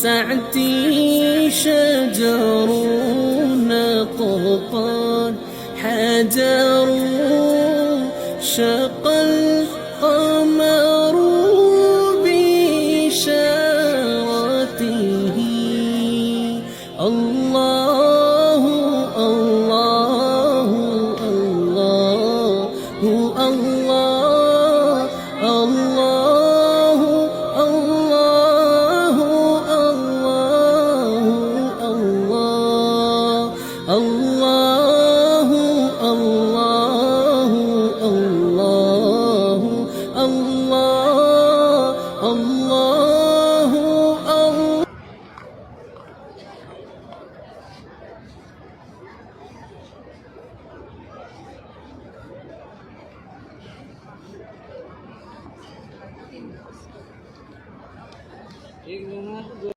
سعتي شجر نطفان حجر شق القمر بإشارته الله الله الله الله الله الله الله الله الله الله الله الله الله. एक